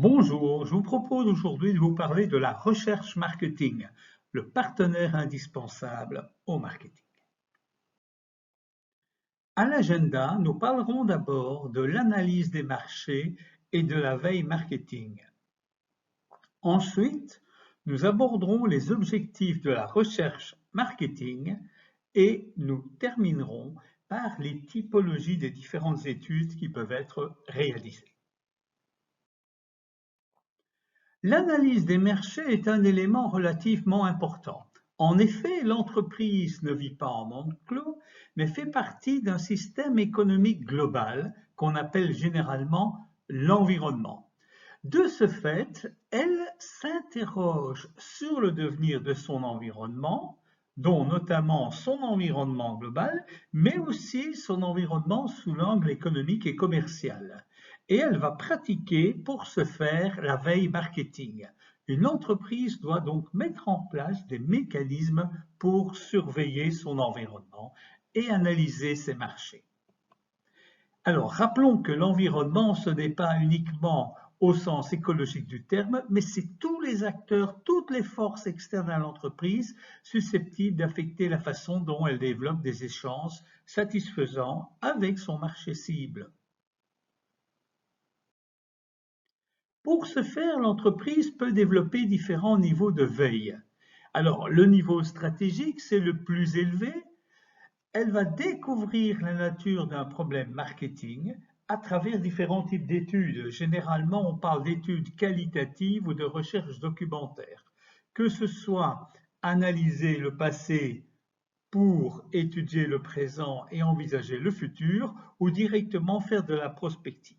Bonjour, je vous propose aujourd'hui de vous parler de la recherche marketing, le partenaire indispensable au marketing. À l'agenda, nous parlerons d'abord de l'analyse des marchés et de la veille marketing. Ensuite, nous aborderons les objectifs de la recherche marketing et nous terminerons par les typologies des différentes études qui peuvent être réalisées. L'analyse des marchés est un élément relativement important. En effet, l'entreprise ne vit pas en monde clos, mais fait partie d'un système économique global qu'on appelle généralement l'environnement. De ce fait, elle s'interroge sur le devenir de son environnement, dont notamment son environnement global, mais aussi son environnement sous l'angle économique et commercial. Et elle va pratiquer pour ce faire la veille marketing. Une entreprise doit donc mettre en place des mécanismes pour surveiller son environnement et analyser ses marchés. Alors, rappelons que l'environnement, ce n'est pas uniquement au sens écologique du terme, mais c'est tous les acteurs, toutes les forces externes à l'entreprise susceptibles d'affecter la façon dont elle développe des échanges satisfaisants avec son marché cible. Pour ce faire, l'entreprise peut développer différents niveaux de veille. Alors, le niveau stratégique, c'est le plus élevé. Elle va découvrir la nature d'un problème marketing à travers différents types d'études. Généralement, on parle d'études qualitatives ou de recherche documentaire. Que ce soit analyser le passé pour étudier le présent et envisager le futur, ou directement faire de la prospective.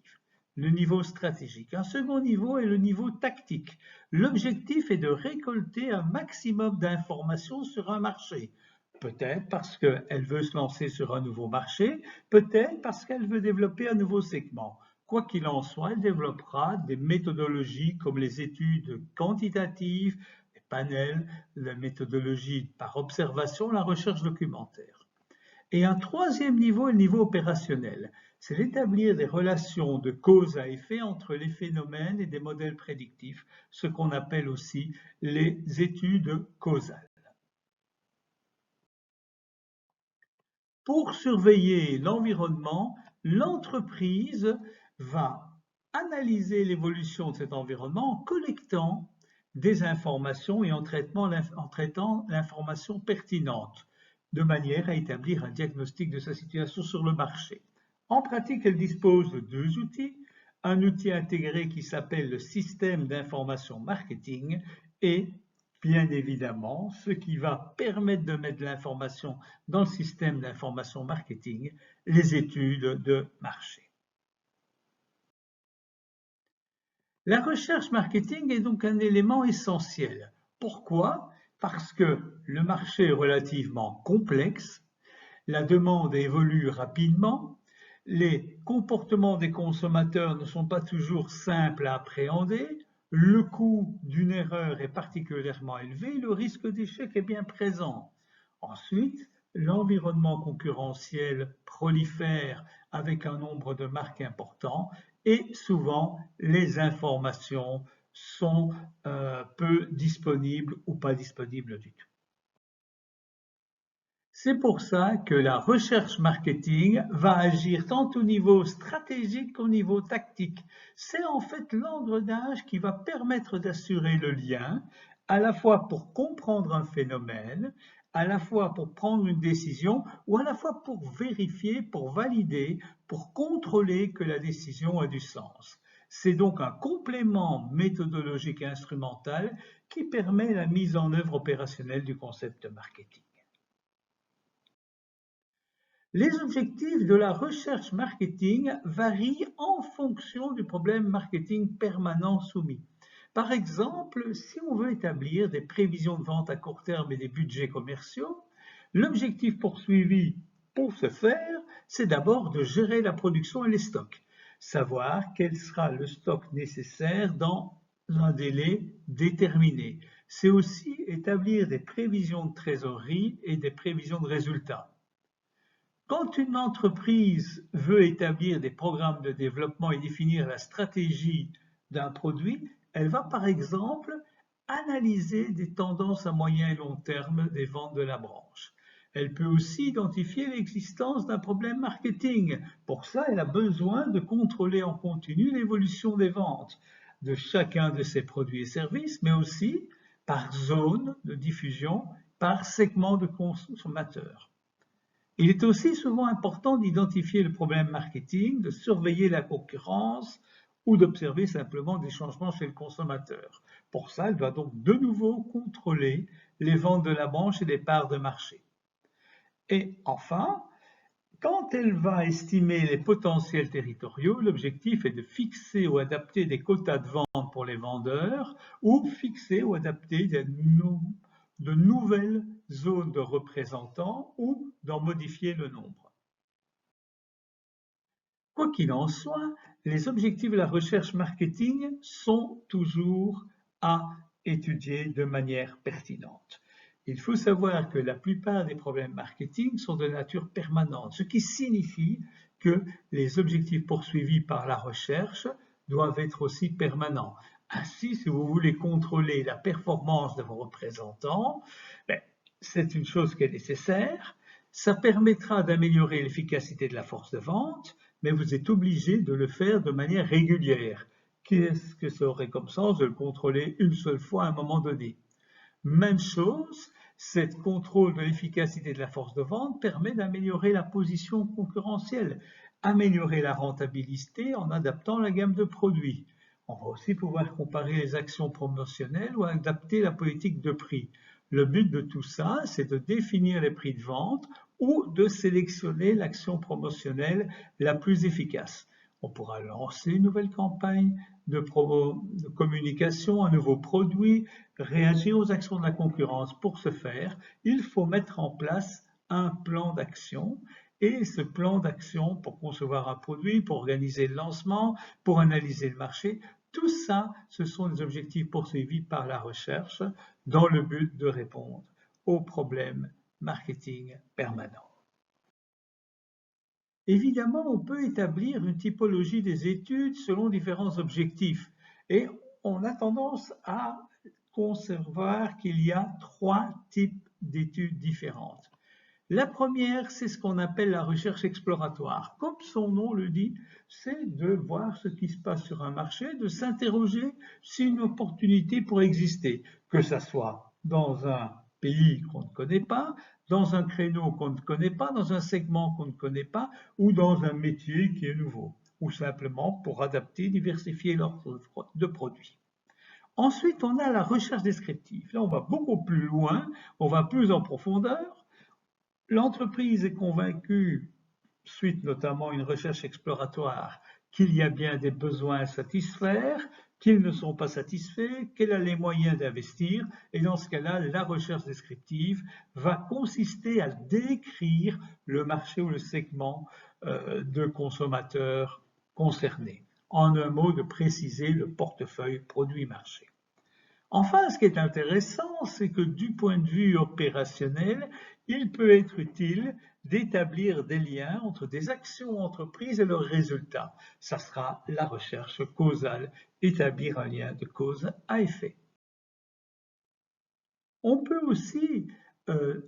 Le niveau stratégique. Un second niveau est le niveau tactique. L'objectif est de récolter un maximum d'informations sur un marché. Peut-être parce qu'elle veut se lancer sur un nouveau marché, peut-être parce qu'elle veut développer un nouveau segment. Quoi qu'il en soit, elle développera des méthodologies comme les études quantitatives, les panels, la méthodologie par observation, la recherche documentaire. Et un troisième niveau est le niveau opérationnel. C'est d'établir des relations de cause à effet entre les phénomènes et des modèles prédictifs, ce qu'on appelle aussi les études causales. Pour surveiller l'environnement, l'entreprise va analyser l'évolution de cet environnement en collectant des informations et en traitant l'information pertinente, de manière à établir un diagnostic de sa situation sur le marché. En pratique, elle dispose de deux outils, un outil intégré qui s'appelle le système d'information marketing et bien évidemment, ce qui va permettre de mettre de l'information dans le système d'information marketing, les études de marché. La recherche marketing est donc un élément essentiel. Pourquoi? Parce que le marché est relativement complexe, la demande évolue rapidement, les comportements des consommateurs ne sont pas toujours simples à appréhender, le coût d'une erreur est particulièrement élevé, le risque d'échec est bien présent. Ensuite, l'environnement concurrentiel prolifère avec un nombre de marques important et souvent les informations sont peu disponibles ou pas disponibles du tout. C'est pour ça que la recherche marketing va agir tant au niveau stratégique qu'au niveau tactique. C'est en fait l'engrenage qui va permettre d'assurer le lien, à la fois pour comprendre un phénomène, à la fois pour prendre une décision, ou à la fois pour vérifier, pour valider, pour contrôler que la décision a du sens. C'est donc un complément méthodologique et instrumental qui permet la mise en œuvre opérationnelle du concept marketing. Les objectifs de la recherche marketing varient en fonction du problème marketing permanent soumis. Par exemple, si on veut établir des prévisions de vente à court terme et des budgets commerciaux, l'objectif poursuivi pour ce faire, c'est d'abord de gérer la production et les stocks, savoir quel sera le stock nécessaire dans un délai déterminé. C'est aussi établir des prévisions de trésorerie et des prévisions de résultats. Quand une entreprise veut établir des programmes de développement et définir la stratégie d'un produit, elle va par exemple analyser des tendances à moyen et long terme des ventes de la branche. Elle peut aussi identifier l'existence d'un problème marketing. Pour ça, elle a besoin de contrôler en continu l'évolution des ventes de chacun de ses produits et services, mais aussi par zone de diffusion, par segment de consommateurs. Il est aussi souvent important d'identifier le problème marketing, de surveiller la concurrence ou d'observer simplement des changements chez le consommateur. Pour ça, elle doit donc de nouveau contrôler les ventes de la branche et les parts de marché. Et enfin, quand elle va estimer les potentiels territoriaux, l'objectif est de fixer ou adapter des quotas de vente pour les vendeurs ou fixer ou adapter de nouvelles zones de représentants ou d'en modifier le nombre. Quoi qu'il en soit, les objectifs de la recherche marketing sont toujours à étudier de manière pertinente. Il faut savoir que la plupart des problèmes marketing sont de nature permanente, ce qui signifie que les objectifs poursuivis par la recherche doivent être aussi permanents. Ainsi, si vous voulez contrôler la performance de vos représentants, c'est une chose qui est nécessaire. Ça permettra d'améliorer l'efficacité de la force de vente, mais vous êtes obligé de le faire de manière régulière. Qu'est-ce que ça aurait comme sens de le contrôler une seule fois à un moment donné? Même chose, ce contrôle de l'efficacité de la force de vente permet d'améliorer la position concurrentielle, améliorer la rentabilité en adaptant la gamme de produits. On va aussi pouvoir comparer les actions promotionnelles ou adapter la politique de prix. Le but de tout ça, c'est de définir les prix de vente ou de sélectionner l'action promotionnelle la plus efficace. On pourra lancer une nouvelle campagne de communication, un nouveau produit, réagir aux actions de la concurrence. Pour ce faire, il faut mettre en place un plan d'action. Et ce plan d'action pour concevoir un produit, pour organiser le lancement, pour analyser le marché, tout ça, ce sont des objectifs poursuivis par la recherche dans le but de répondre aux problèmes marketing permanents. Évidemment, on peut établir une typologie des études selon différents objectifs et on a tendance à concevoir qu'il y a 3 types d'études différentes. La première, c'est ce qu'on appelle la recherche exploratoire. Comme son nom le dit, c'est de voir ce qui se passe sur un marché, de s'interroger si une opportunité pourrait exister, que ce soit dans un pays qu'on ne connaît pas, dans un créneau qu'on ne connaît pas, dans un segment qu'on ne connaît pas, ou dans un métier qui est nouveau, ou simplement pour adapter, diversifier l'offre de produits. Ensuite, on a la recherche descriptive. Là, on va beaucoup plus loin, on va plus en profondeur. L'entreprise est convaincue, suite notamment à une recherche exploratoire, qu'il y a bien des besoins à satisfaire, qu'ils ne sont pas satisfaits, qu'elle a les moyens d'investir, et dans ce cas-là, la recherche descriptive va consister à décrire le marché ou le segment de consommateurs concernés. En un mot, de préciser le portefeuille produit-marché. Enfin, ce qui est intéressant, c'est que du point de vue opérationnel, il peut être utile d'établir des liens entre des actions entreprises et leurs résultats. Ça sera la recherche causale, établir un lien de cause à effet. On peut aussi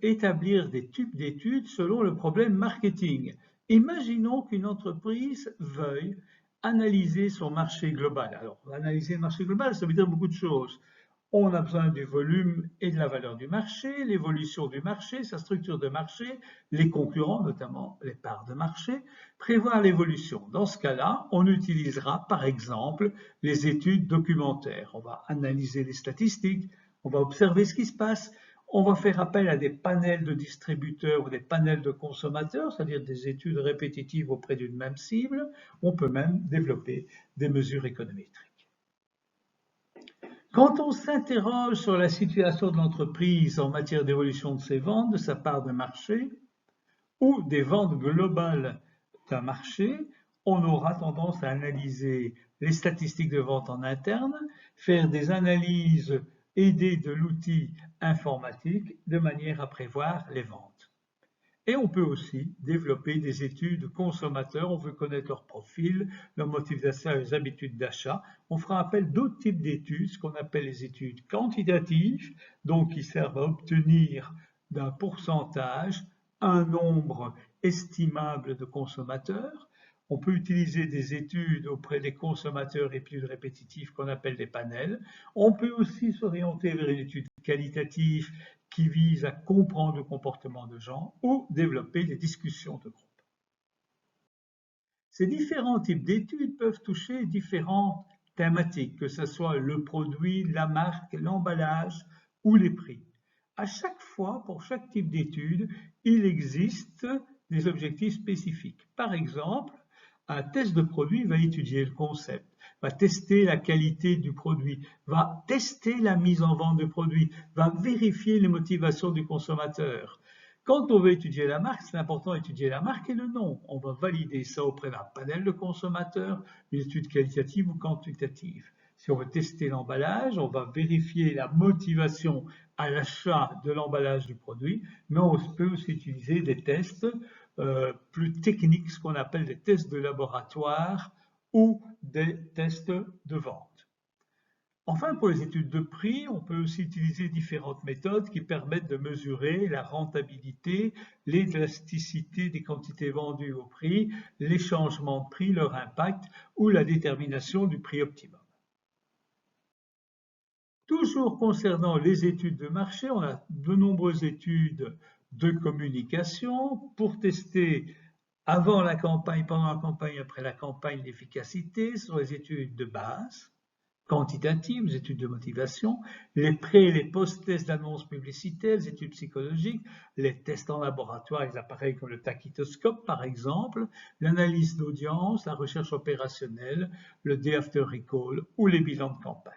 établir des types d'études selon le problème marketing. Imaginons qu'une entreprise veuille analyser son marché global. Alors, analyser le marché global, ça veut dire beaucoup de choses. On a besoin du volume et de la valeur du marché, l'évolution du marché, sa structure de marché, les concurrents, notamment les parts de marché, prévoir l'évolution. Dans ce cas-là, on utilisera par exemple les études documentaires. On va analyser les statistiques, on va observer ce qui se passe, on va faire appel à des panels de distributeurs ou des panels de consommateurs, c'est-à-dire des études répétitives auprès d'une même cible. On peut même développer des mesures économétriques. Quand on s'interroge sur la situation de l'entreprise en matière d'évolution de ses ventes, de sa part de marché, ou des ventes globales d'un marché, on aura tendance à analyser les statistiques de vente en interne, faire des analyses aidées de l'outil informatique de manière à prévoir les ventes. Et on peut aussi développer des études consommateurs, on veut connaître leur profil, leur motivation et leurs habitudes d'achat. On fera appel d'autres types d'études, ce qu'on appelle les études quantitatives, donc qui servent à obtenir d'un pourcentage un nombre estimable de consommateurs. On peut utiliser des études auprès des consommateurs et plus répétitifs qu'on appelle des panels. On peut aussi s'orienter vers une étude qualitative qui vise à comprendre le comportement de gens ou développer des discussions de groupe. Ces différents types d'études peuvent toucher différentes thématiques, que ce soit le produit, la marque, l'emballage ou les prix. À chaque fois, pour chaque type d'étude, il existe des objectifs spécifiques. Par exemple, un test de produit va étudier le concept, va tester la qualité du produit, va tester la mise en vente du produit, va vérifier les motivations du consommateur. Quand on veut étudier la marque, c'est important d'étudier la marque et le nom. On va valider ça auprès d'un panel de consommateurs, une étude qualitative ou quantitative. Si on veut tester l'emballage, on va vérifier la motivation à l'achat de l'emballage du produit, mais on peut aussi utiliser des tests plus techniques, ce qu'on appelle des tests de laboratoire ou des tests de vente. Enfin, pour les études de prix, on peut aussi utiliser différentes méthodes qui permettent de mesurer la rentabilité, l'élasticité des quantités vendues au prix, les changements de prix, leur impact ou la détermination du prix optimum. Toujours concernant les études de marché, on a de nombreuses études de communication pour tester avant la campagne, pendant la campagne, après la campagne, l'efficacité. Ce sont les études de base, quantitatives, les études de motivation, les pré- et les post-tests d'annonces publicitaires, les études psychologiques, les tests en laboratoire, les appareils comme le tachytoscope par exemple, l'analyse d'audience, la recherche opérationnelle, le day after recall ou les bilans de campagne.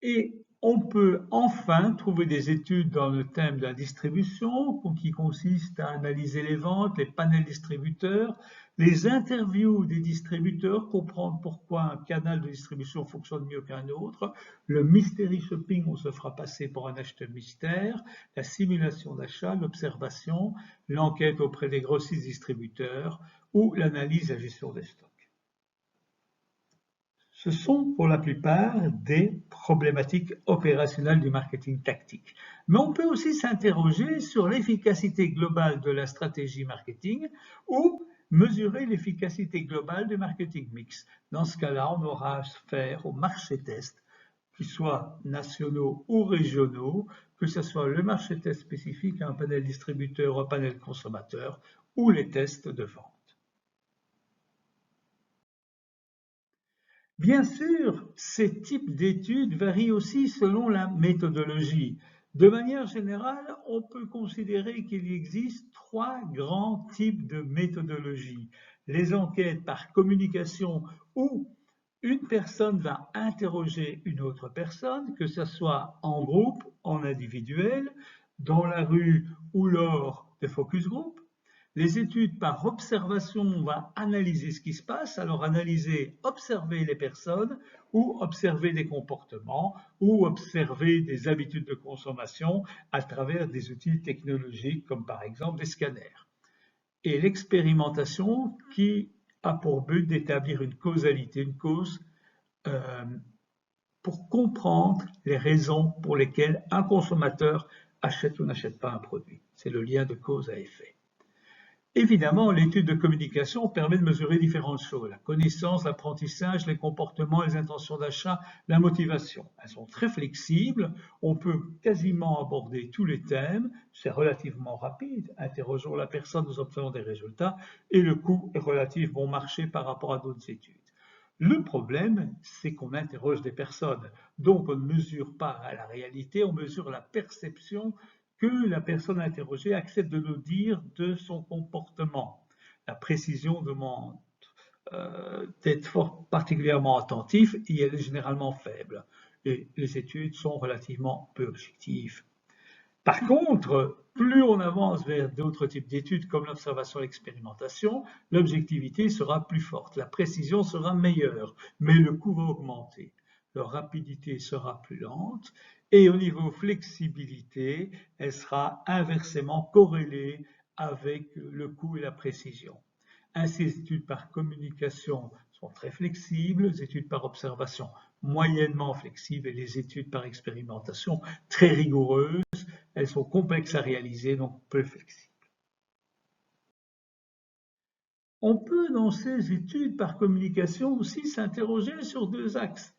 Et on peut enfin trouver des études dans le thème de la distribution qui consistent à analyser les ventes, les panels distributeurs, les interviews des distributeurs, comprendre pourquoi un canal de distribution fonctionne mieux qu'un autre, le mystery shopping, on se fera passer pour un acheteur mystère, la simulation d'achat, l'observation, l'enquête auprès des grossistes distributeurs ou l'analyse et la gestion des stocks. Ce sont pour la plupart des problématiques opérationnelles du marketing tactique. Mais on peut aussi s'interroger sur l'efficacité globale de la stratégie marketing ou mesurer l'efficacité globale du marketing mix. Dans ce cas-là, on aura affaire aux marchés tests, qu'ils soient nationaux ou régionaux, que ce soit le marché test spécifique à un panel distributeur ou un panel consommateur, ou les tests de vente. Bien sûr, ces types d'études varient aussi selon la méthodologie. De manière générale, on peut considérer qu'il existe trois grands types de méthodologies. Les enquêtes par communication où une personne va interroger une autre personne, que ce soit en groupe, en individuel, dans la rue ou lors de focus group. Les études par observation, on va analyser ce qui se passe, alors analyser, observer les personnes ou observer des comportements ou observer des habitudes de consommation à travers des outils technologiques comme par exemple des scanners. Et l'expérimentation qui a pour but d'établir une causalité, une cause euh, pour comprendre les raisons pour lesquelles un consommateur achète ou n'achète pas un produit. C'est le lien de cause à effet. Évidemment, l'étude de communication permet de mesurer différentes choses, la connaissance, l'apprentissage, les comportements, les intentions d'achat, la motivation. Elles sont très flexibles, on peut quasiment aborder tous les thèmes, c'est relativement rapide, interrogeons la personne, nous obtenons des résultats, et le coût est relativement bon marché par rapport à d'autres études. Le problème, c'est qu'on interroge des personnes, donc on ne mesure pas la réalité, on mesure la perception que la personne interrogée accepte de nous dire de son comportement. La précision demande d'être particulièrement attentif et elle est généralement faible. Et les études sont relativement peu objectives. Par contre, plus on avance vers d'autres types d'études comme l'observation et l'expérimentation, l'objectivité sera plus forte, la précision sera meilleure, mais le coût va augmenter. leur rapidité sera plus lente, et au niveau flexibilité, elle sera inversement corrélée avec le coût et la précision. Ainsi, les études par communication sont très flexibles, les études par observation moyennement flexibles et les études par expérimentation très rigoureuses. Elles sont complexes à réaliser, donc peu flexibles. On peut, dans ces études par communication, aussi s'interroger sur deux axes.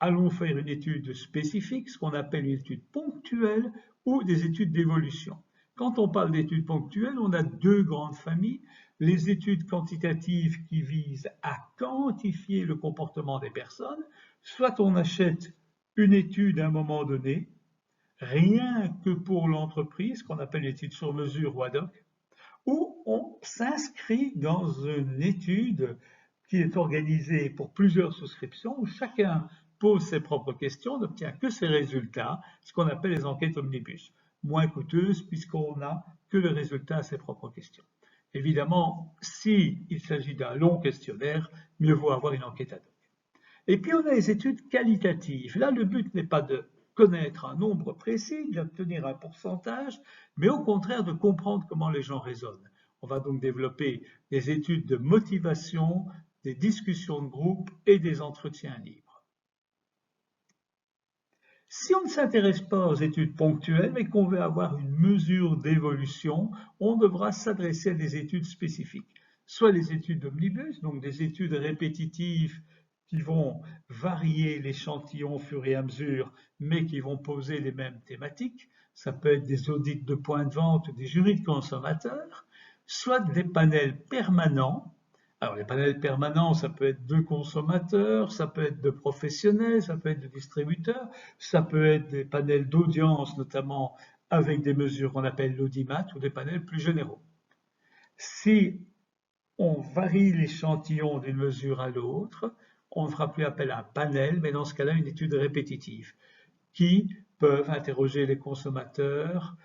Allons faire une étude spécifique, ce qu'on appelle une étude ponctuelle, ou des études d'évolution. Quand on parle d'études ponctuelles, on a deux grandes familles. Les études quantitatives qui visent à quantifier le comportement des personnes, soit on achète une étude à un moment donné, rien que pour l'entreprise, qu'on appelle une étude sur mesure ou ad hoc, où on s'inscrit dans une étude qui est organisée pour plusieurs souscriptions, où chacun pose ses propres questions, n'obtient que ses résultats, ce qu'on appelle les enquêtes omnibus, moins coûteuses puisqu'on n'a que le résultat à ses propres questions. Évidemment, s'il s'agit d'un long questionnaire, mieux vaut avoir une enquête ad hoc. Et puis on a les études qualitatives. Là, le but n'est pas de connaître un nombre précis, d'obtenir un pourcentage, mais au contraire de comprendre comment les gens raisonnent. On va donc développer des études de motivation, des discussions de groupe et des entretiens libres. Si on ne s'intéresse pas aux études ponctuelles, mais qu'on veut avoir une mesure d'évolution, on devra s'adresser à des études spécifiques. Soit les études omnibus, donc des études répétitives qui vont varier l'échantillon au fur et à mesure, mais qui vont poser les mêmes thématiques. Ça peut être des audits de points de vente ou des jurys de consommateurs, soit des panels permanents. Alors les panels permanents, ça peut être de consommateurs, ça peut être de professionnels, ça peut être de distributeurs, ça peut être des panels d'audience, notamment avec des mesures qu'on appelle l'audimat ou des panels plus généraux. Si on varie l'échantillon d'une mesure à l'autre, on ne fera plus appel à un panel, mais dans ce cas-là, une étude répétitive qui peuvent interroger les consommateurs.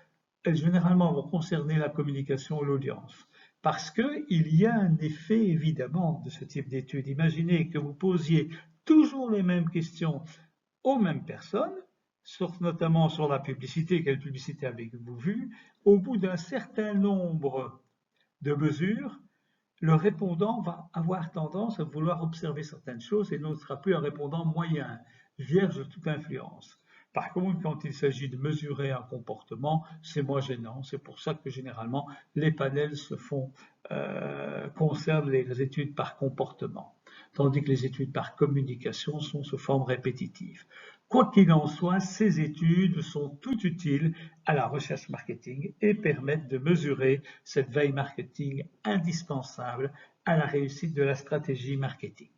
Elles généralement vont concerner la communication ou l'audience. Parce qu'il y a un effet évidemment de ce type d'étude. Imaginez que vous posiez toujours les mêmes questions aux mêmes personnes, notamment sur la publicité, quelle publicité avez-vous vu, au bout d'un certain nombre de mesures, le répondant va avoir tendance à vouloir observer certaines choses et ne sera plus un répondant moyen, vierge de toute influence. Par contre, quand il s'agit de mesurer un comportement, c'est moins gênant. C'est pour ça que généralement les panels concernent les études par comportement, tandis que les études par communication sont sous forme répétitive. Quoi qu'il en soit, ces études sont toutes utiles à la recherche marketing et permettent de mesurer cette veille marketing indispensable à la réussite de la stratégie marketing.